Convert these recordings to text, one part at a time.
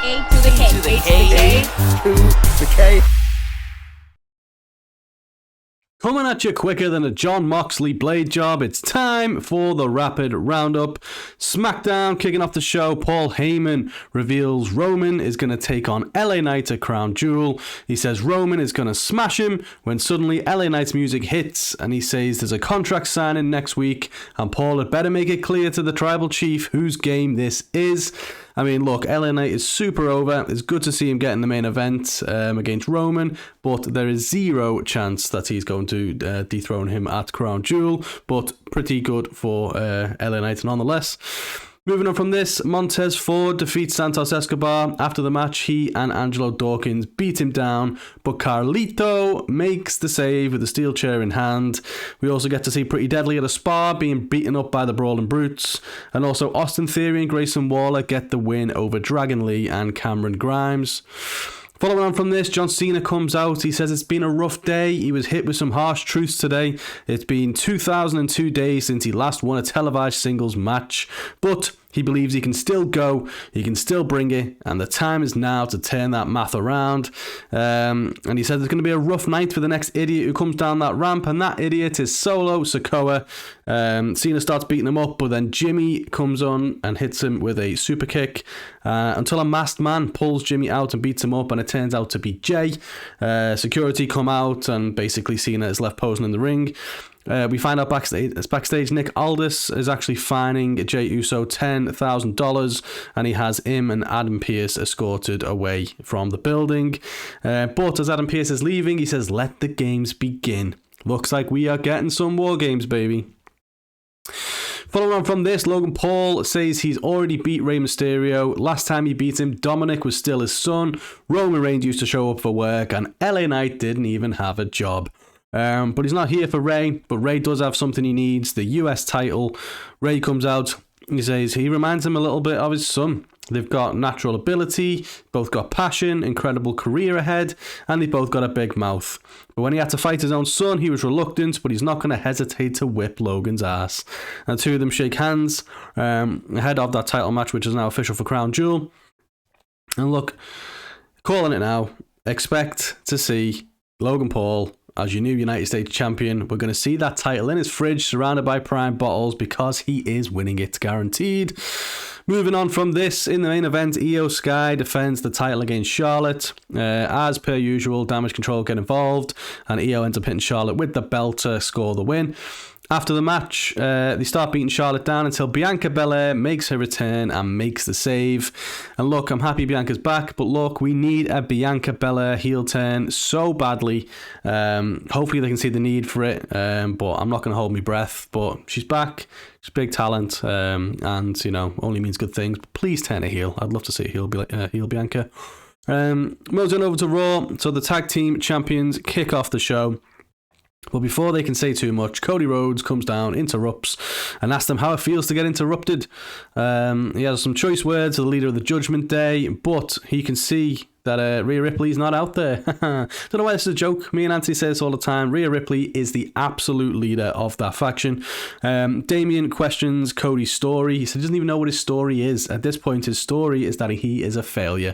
A to the K. To the K. To the K. Coming at you quicker than a John Moxley blade job, it's time for the Rapid Roundup. Smackdown kicking off the show. Paul Heyman reveals Roman is going to take on LA Knight at Crown Jewel. He says Roman is going to smash him when suddenly LA Knight's music hits, and he says there's a contract signing next week, and Paul had better make it clear to the tribal chief whose game this is. I mean, look, LA Knight is super over. It's good to see him get in the main event against Roman, but there is zero chance that he's going to dethrone him at Crown Jewel, but pretty good for LA Knight nonetheless. Moving on from this, Montez Ford defeats Santos Escobar. After the match, he and Angelo Dawkins beat him down, but Carlito makes the save with a steel chair in hand. We also get to see Pretty Deadly at a spa being beaten up by the Brawling Brutes, and also Austin Theory and Grayson Waller get the win over Dragon Lee and Cameron Grimes. Following on from this, John Cena comes out. He says it's been a rough day. He was hit with some harsh truths today. It's been 2002 days since he last won a televised singles match, but he believes he can still go, he can still bring it, and the time is now to turn that math around. And he said there's going to be a rough night for the next idiot who comes down that ramp, and that idiot is Solo Sikoa. Cena starts beating him up, but then Jimmy comes on and hits him with a super kick until a masked man pulls Jimmy out and beats him up, and it turns out to be Jay. Security come out, and basically Cena is left posing in the ring. We find out backstage Nick Aldis is actually fining Jey Uso $10,000, and he has him and Adam Pearce escorted away from the building. But as Adam Pearce is leaving, he says, "Let the games begin." Looks like we are getting some war games, baby. Following on from this, Logan Paul says he's already beat Rey Mysterio. Last time he beat him, Dominic was still his son. Roman Reigns used to show up for work, and LA Knight didn't even have a job. But he's not here for Rey, but Rey does have something he needs, the US title. Rey comes out, he says he reminds him a little bit of his son. They've got natural ability, both got passion, incredible career ahead, and they both got a big mouth. But when he had to fight his own son, he was reluctant, but he's not going to hesitate to whip Logan's ass. And the two of them shake hands ahead of that title match, which is now official for Crown Jewel. And look, calling it now, expect to see Logan Paul as your new United States champion. We're going to see that title in his fridge surrounded by prime bottles because he is winning it, guaranteed. Moving on from this, in the main event, Io Sky defends the title against Charlotte. As per usual, Damage Control get involved, and Io ends up hitting Charlotte with the belt to score the win. After the match, they start beating Charlotte down until Bianca Belair makes her return and makes the save. And look, I'm happy Bianca's back, but look, we need a Bianca Belair heel turn so badly. Hopefully they can see the need for it, but I'm not going to hold my breath. But she's back, she's big talent, and, you know, only means good things. But please turn a heel. I'd love to see a heel Bianca. Moving over to Raw, so the tag team champions kick off the show. But before they can say too much, Cody Rhodes comes down, interrupts, and asks them how it feels to get interrupted. He has some choice words to the leader of the Judgment Day, but he can see that Rhea Ripley's not out there. Don't know why this is a joke. Me and Anthony say this all the time. Rhea Ripley is the absolute leader of that faction. Damien questions Cody's story. He said he doesn't even know what his story is. At this point, his story is that he is a failure.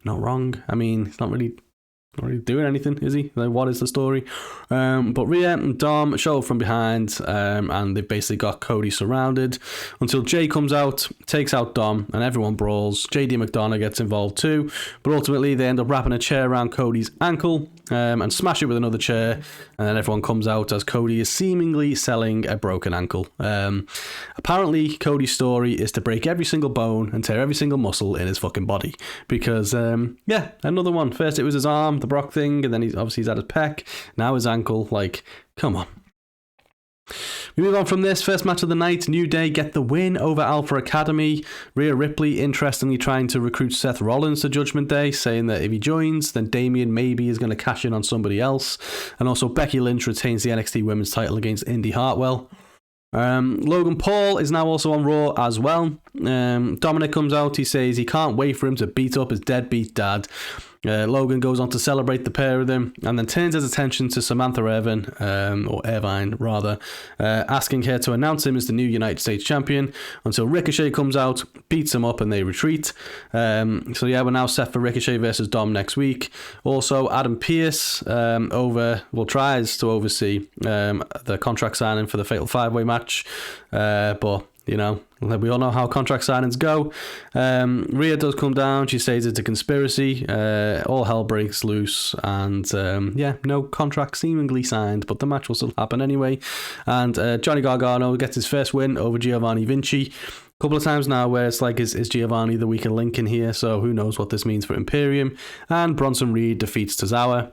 Not wrong. I mean, he's not really doing anything, is he? Like, what is the story? But Rhea and Dom show up from behind, and they've basically got Cody surrounded until Jay comes out, takes out Dom, and everyone brawls. JD McDonough gets involved too, but ultimately they end up wrapping a chair around Cody's ankle and smash it with another chair, and then everyone comes out as Cody is seemingly selling a broken ankle. Apparently Cody's story is to break every single bone and tear every single muscle in his fucking body, because another one. First it was his arm, the Brock thing, and then he's had his pec, now his ankle. Like, come on. We move on from this. First match of the night, New Day get the win over Alpha Academy. Rhea Ripley interestingly trying to recruit Seth Rollins to Judgment Day, saying that if he joins, then Damien maybe is going to cash in on somebody else. And also Becky Lynch retains the NXT Women's title against Indy Hartwell. Logan Paul is now also on Raw as well. Dominic comes out. He says he can't wait for him to beat up his deadbeat dad. Logan goes on to celebrate the pair of them and then turns his attention to Samantha Irvine, asking her to announce him as the new United States champion until Ricochet comes out, beats him up, and they retreat. We're now set for Ricochet versus Dom next week. Also, Adam Pearce tries to oversee the contract signing for the Fatal 5-Way match, but we all know how contract signings go. Rhea does come down. She says it's a conspiracy. All hell breaks loose. And no contract seemingly signed, but the match will still happen anyway. And Johnny Gargano gets his first win over Giovanni Vinci. A couple of times now where it's like, is Giovanni the weaker link in here? So who knows what this means for Imperium. And Bronson Reed defeats Tozawa.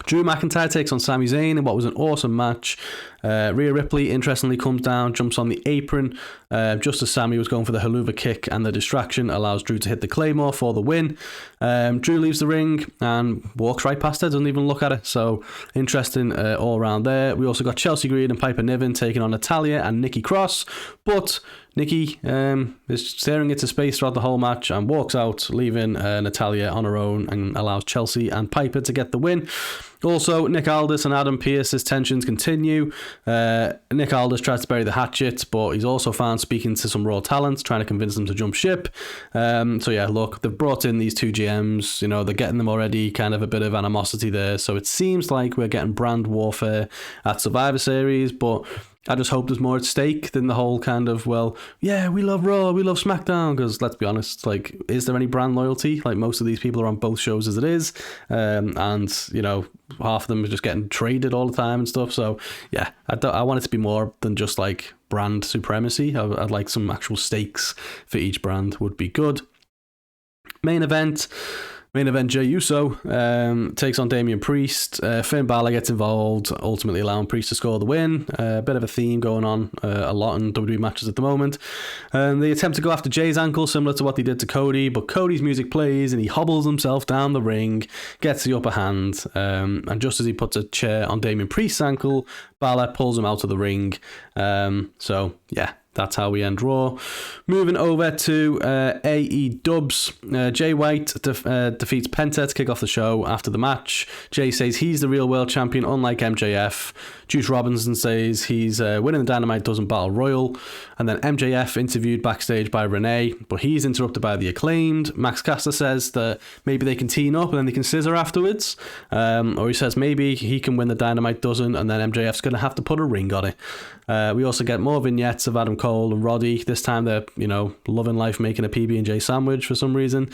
Drew McIntyre takes on Sami Zayn in what was an awesome match. Rhea Ripley, interestingly, comes down, jumps on the apron, just as Sami was going for the haluva kick, and the distraction allows Drew to hit the Claymore for the win. Drew leaves the ring and walks right past her, doesn't even look at it. So interesting all around there. We also got Chelsea Green and Piper Niven taking on Natalya and Nikki Cross, but Nikki is staring into space throughout the whole match and walks out, leaving Natalya on her own, and allows Chelsea and Piper to get the win. Also, Nick Aldis and Adam Pearce's tensions continue. Nick Aldis tries to bury the hatchet, but he's also found speaking to some Raw talents, trying to convince them to jump ship. They've brought in these two GMs, they're getting them already, kind of a bit of animosity there. So it seems like we're getting brand warfare at Survivor Series, but I just hope there's more at stake than the whole kind of, we love Raw, we love SmackDown, because let's be honest, is there any brand loyalty? Most of these people are on both shows as it is, and half of them are just getting traded all the time and stuff. So yeah, I want it to be more than just brand supremacy. I'd like some actual stakes for each brand would be good. Main event, Jey Uso takes on Damian Priest. Finn Balor gets involved, ultimately allowing Priest to score the win. A bit of a theme going on a lot in WWE matches at the moment. They attempt to go after Jey's ankle, similar to what they did to Cody, but Cody's music plays and he hobbles himself down the ring, gets the upper hand, and just as he puts a chair on Damian Priest's ankle, Balor pulls him out of the ring. That's how we end Raw. Moving over to AEW. Jay White defeats Penta to kick off the show after the match. Jay says he's the real world champion, unlike MJF. Juice Robinson says he's winning the Dynamite Dozen Battle Royal. And then MJF interviewed backstage by Renee, but he's interrupted by the Acclaimed. Max Caster says that maybe they can team up and then they can scissor afterwards. Or he says maybe he can win the Dynamite Dozen and then MJF's going to have to put a ring on it. We also get more vignettes of Adam Cole and Roddy. This time they're, loving life, making a PB&J sandwich for some reason.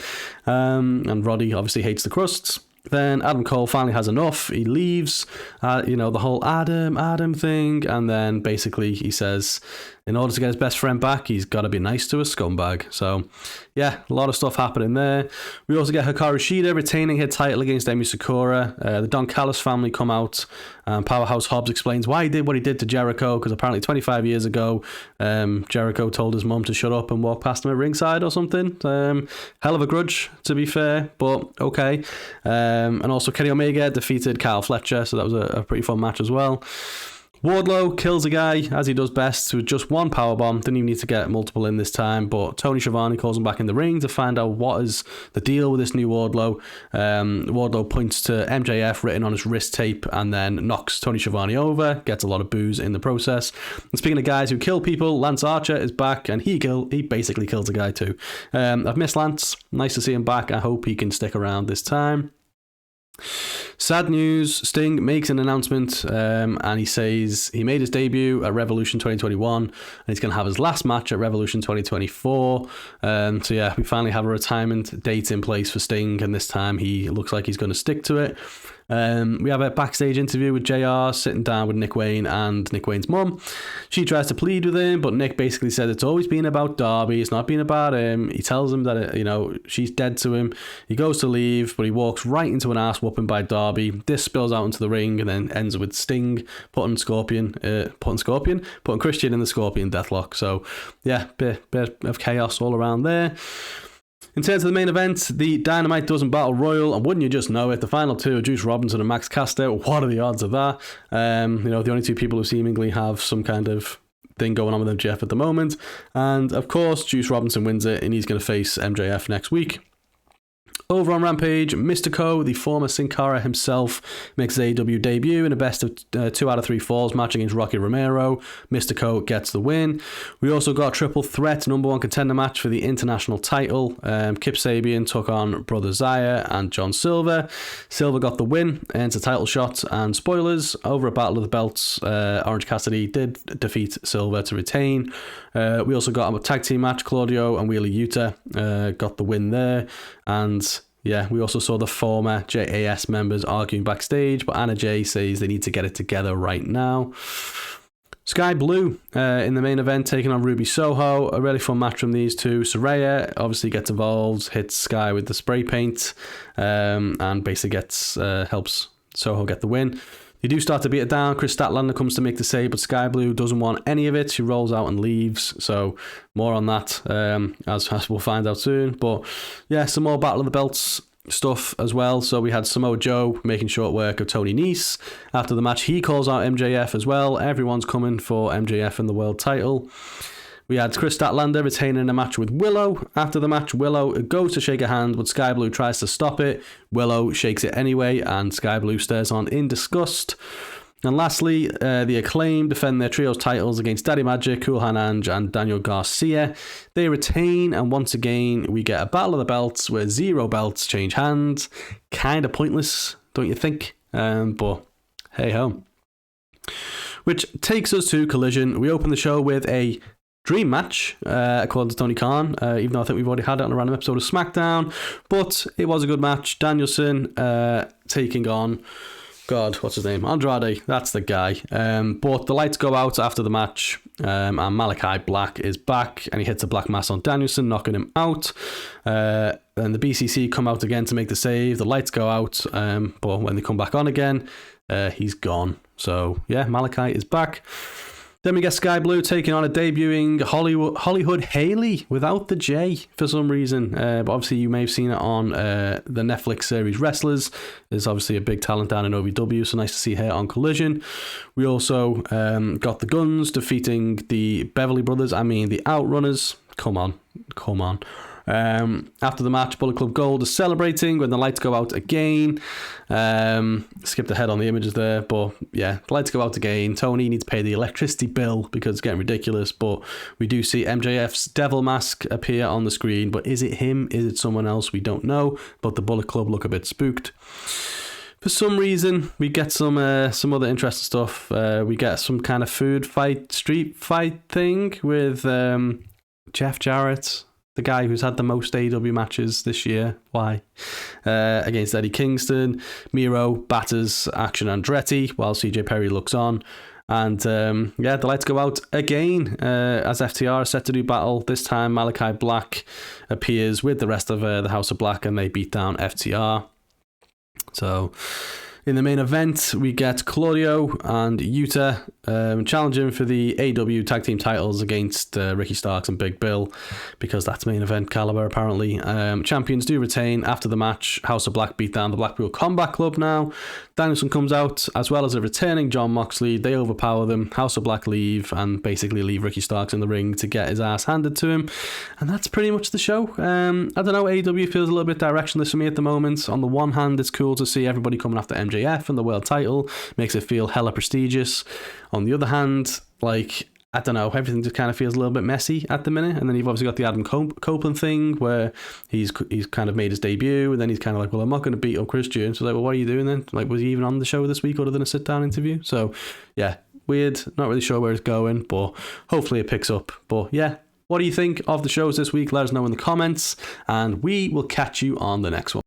And Roddy obviously hates the crusts. Then Adam Cole finally has enough. He leaves, the whole Adam thing. And then basically he says, in order to get his best friend back, he's got to be nice to a scumbag. So, yeah, a lot of stuff happening there. We also get Hikaru Shida retaining her title against Emi Sakura. The Don Callis family come out. Powerhouse Hobbs explains why he did what he did to Jericho, because apparently 25 years ago, Jericho told his mum to shut up and walk past him at ringside or something. Hell of a grudge, to be fair, but okay. And also Kenny Omega defeated Kyle Fletcher, so that was a pretty fun match as well. Wardlow kills a guy, as he does best, with just one powerbomb. Didn't even need to get multiple in this time, but Tony Schiavone calls him back in the ring to find out what is the deal with this new Wardlow. Wardlow points to MJF written on his wrist tape and then knocks Tony Schiavone over, gets a lot of boos in the process. And speaking of guys who kill people, Lance Archer is back and he basically kills a guy too. I've missed Lance. Nice to see him back. I hope he can stick around this time. Sad news, Sting makes an announcement and he says he made his debut at Revolution 2021 and he's going to have his last match at Revolution 2024. We finally have a retirement date in place for Sting, and this time he looks like he's going to stick to it. We have a backstage interview with JR sitting down with Nick Wayne and Nick Wayne's mum. She tries to plead with him, but Nick basically said it's always been about Darby, it's not been about him. He tells him that she's dead to him. He goes to leave, but he walks right into an ass whooping by Darby. This spills out into the ring and then ends with Sting putting Christian in the Scorpion deathlock. So yeah, bit of chaos all around there. In terms of the main event, the Dynamite Dozen Battle Royal, and wouldn't you just know it, the final two are Juice Robinson and Max Caster. What are the odds of that? The only two people who seemingly have some kind of thing going on with MJF at the moment. And of course, Juice Robinson wins it, and he's going to face MJF next week. Over on Rampage, Mystico, the former Sin Cara himself, makes his AEW debut in a best of 2 out of 3 falls match against Rocky Romero. Mystico gets the win. We also got a triple threat number 1 contender match for the international title. Kip Sabian took on Brother Zaya and John Silver. Silver got the win, ends a title shot, and spoilers, over a Battle of the Belts, Orange Cassidy did defeat Silver to retain. We also got a tag team match. Claudio and Wheeler Yuta got the win there. And yeah, we also saw the former JAS members arguing backstage, but Anna Jay says they need to get it together right now. Sky Blue in the main event taking on Ruby Soho. A really fun match from these two. Saraya obviously gets involved, hits Sky with the spray paint, and basically helps Soho get the win. They do start to beat it down. Chris Statlander comes to make the save, but Sky Blue doesn't want any of it. She rolls out and leaves. So more on that as we'll find out soon. But yeah, some more Battle of the Belts stuff as well. So we had Samoa Joe making short work of Tony Nese. After the match, he calls out MJF as well. Everyone's coming for MJF in the world title. We had Chris Statlander retaining a match with Willow. After the match, Willow goes to shake a hand, but Sky Blue tries to stop it. Willow shakes it anyway, and Sky Blue stares on in disgust. And lastly, the Acclaim defend their trios titles against Daddy Magic, Cool Hananj, and Daniel Garcia. They retain, and once again, we get a Battle of the Belts where 0 belts change hands. Kind of pointless, don't you think? But hey ho. Which takes us to Collision. We open the show with a dream match, according to Tony Khan, even though I think we've already had it on a random episode of SmackDown, but it was a good match. Danielson taking on, God, what's his name? Andrade, that's the guy. But the lights go out after the match, and Malakai Black is back, and he hits a black mass on Danielson, knocking him out. And the BCC come out again to make the save. The lights go out, but when they come back on again, he's gone. So yeah, Malakai is back. Then we get Sky Blue taking on a debuting Hollywood Haley without the J for some reason. But obviously you may have seen it on the Netflix series Wrestlers. There's obviously a big talent down in OVW, so nice to see her on Collision. We also got the Guns defeating the Beverly Brothers, the Outrunners. Come on. After the match, Bullet Club Gold is celebrating when the lights go out again. Skipped ahead on the images there, but yeah, the lights go out again. Tony needs to pay the electricity bill because it's getting ridiculous, but we do see MJF's devil mask appear on the screen, but is it him? Is it someone else? We don't know, but the Bullet Club look a bit spooked. For some reason, we get some other interesting stuff. We get some kind of street fight thing with Jeff Jarrett, the guy who's had the most AEW matches this year. Why? Against Eddie Kingston. Miro batters Action Andretti while CJ Perry looks on. And the lights go out again as FTR are set to do battle. This time Malakai Black appears with the rest of the House of Black and they beat down FTR. So in the main event, we get Claudio and Yuta challenging for the AEW tag team titles against Ricky Starks and Big Bill, because that's main event caliber apparently. Champions do retain. After the match, House of Black beat down the Blackpool Combat Club now. Danielson comes out as well as a returning Jon Moxley. They overpower them. House of Black leave and basically leave Ricky Starks in the ring to get his ass handed to him. And that's pretty much the show. I don't know, AEW feels a little bit directionless for me at the moment. On the one hand, it's cool to see everybody coming after MJF and the world title. Makes it feel hella prestigious. On the other hand, I don't know, everything just kind of feels a little bit messy at the minute. And then you've obviously got the Adam Copeland thing where he's kind of made his debut, and then he's kind of like, well, I'm not going to beat up Christian. So well, what are you doing then? Was he even on the show this week other than a sit-down interview? So yeah, weird. Not really sure where it's going, but hopefully it picks up. But yeah, what do you think of the shows this week? Let us know in the comments, and we will catch you on the next one.